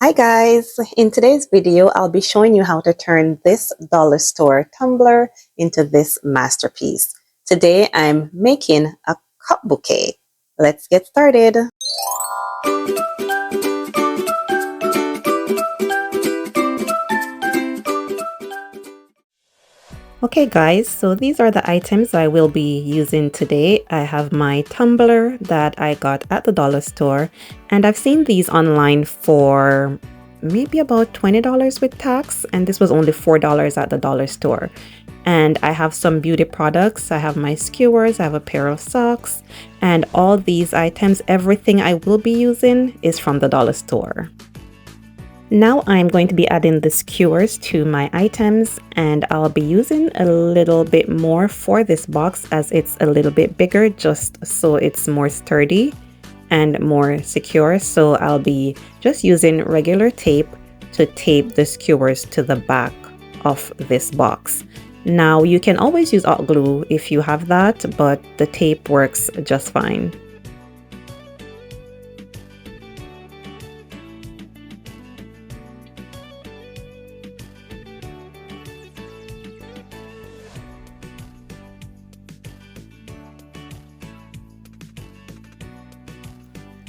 Hi guys! In today's video, I'll be showing you how to turn this dollar store tumbler into this masterpiece. Today, I'm making a cup bouquet. Let's get started. Okay guys, so these are the items I will be using today. I have my tumbler that I got at the dollar store, and I've seen these online for maybe about $20 with tax, and this was only $4 at the dollar store. And I have some beauty products. I have my skewers, I have a pair of socks, and all these items, everything I will be using is from the dollar store. Now I'm going to be adding the skewers to my items, and I'll be using a little bit more for this box as it's a little bit bigger, just so it's more sturdy and more secure. So I'll be just using regular tape to tape the skewers to the back of this box. Now you can always use hot glue if you have that, but the tape works just fine.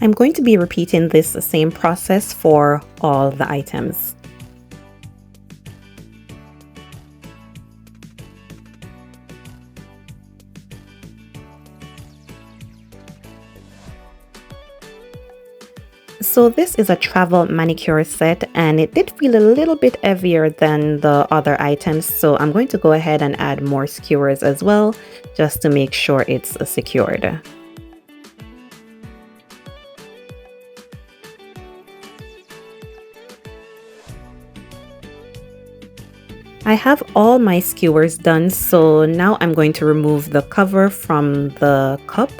I'm going to be repeating this same process for all the items. So this is a travel manicure set, and it did feel a little bit heavier than the other items, so I'm going to go ahead and add more skewers as well, just to make sure it's secured. I have all my skewers done, so now I'm going to remove the cover from the cup,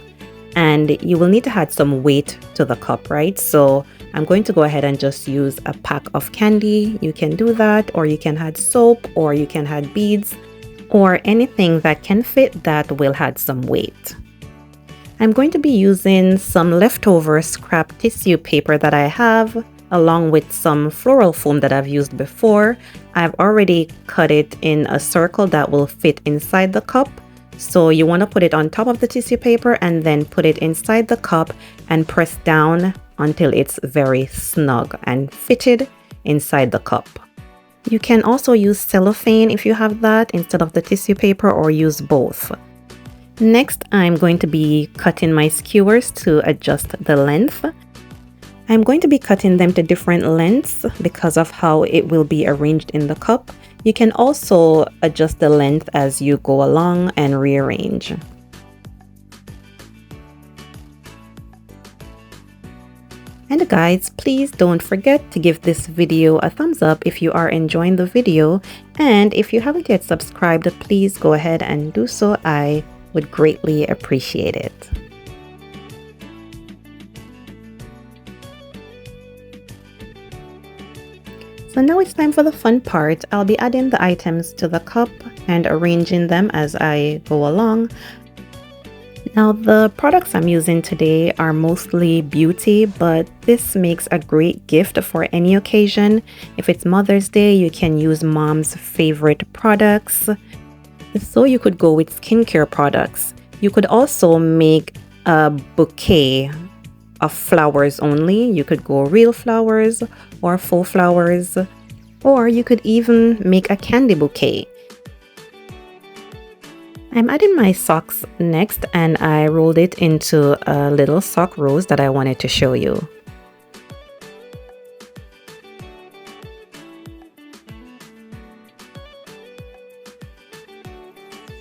and you will need to add some weight to the cup, right? So I'm going to go ahead and just use a pack of candy. You can do that, or you can add soap, or you can add beads, or anything that can fit that will add some weight. I'm going to be using some leftover scrap tissue paper that I have, along with some floral foam that I've used before. I've already cut it in a circle that will fit inside the cup. So you want to put it on top of the tissue paper and then put it inside the cup and press down until it's very snug and fitted inside the cup. You can also use cellophane if you have that instead of the tissue paper, or use both. Next, I'm going to be cutting my skewers to adjust the length. I'm going to be cutting them to different lengths because of how it will be arranged in the cup. You can also adjust the length as you go along and rearrange. And guys, please don't forget to give this video a thumbs up if you are enjoying the video. And if you haven't yet subscribed, please go ahead and do so. I would greatly appreciate it. So now it's time for the fun part. I'll be adding the items to the cup and arranging them as I go along. Now the products I'm using today are mostly beauty, but this makes a great gift for any occasion. If it's Mother's Day, you can use mom's favorite products. So you could go with skincare products. You could also make a bouquet of flowers only. You could go real flowers or faux flowers, or you could even make a candy bouquet. I'm adding my socks next, and I rolled it into a little sock rose that I wanted to show you.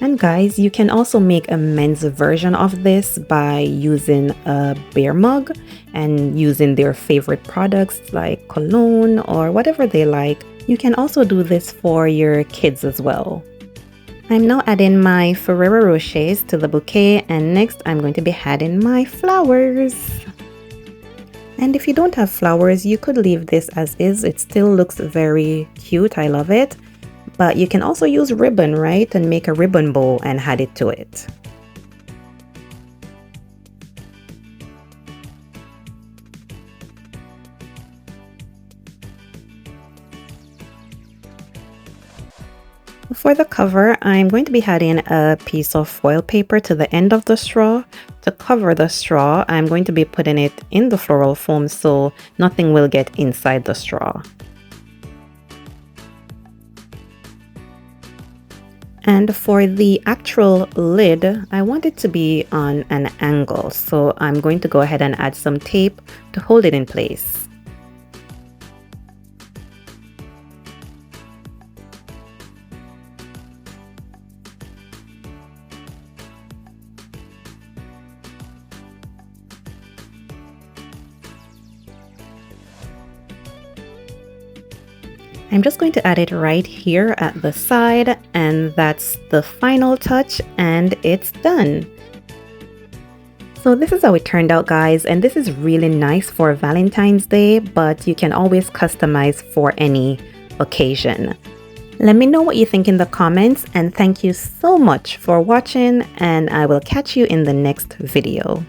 And guys, you can also make a men's version of this by using a bear mug and using their favorite products like cologne or whatever they like. You can also do this for your kids as well. I'm now adding my Ferrero Rochers to the bouquet, and next I'm going to be adding my flowers. And if you don't have flowers, you could leave this as is. It still looks very cute. I love it. But you can also use ribbon, right? And make a ribbon bow and add it to it. For the cover, I'm going to be adding a piece of foil paper to the end of the straw. To cover the straw, I'm going to be putting it in the floral foam so nothing will get inside the straw. And for the actual lid, I want it to be on an angle, so I'm going to go ahead and add some tape to hold it in place. I'm just going to add it right here at the side, and that's the final touch, and it's done. So this is how it turned out, guys, and this is really nice for Valentine's Day, but you can always customize for any occasion. Let me know what you think in the comments, and thank you so much for watching, and I will catch you in the next video.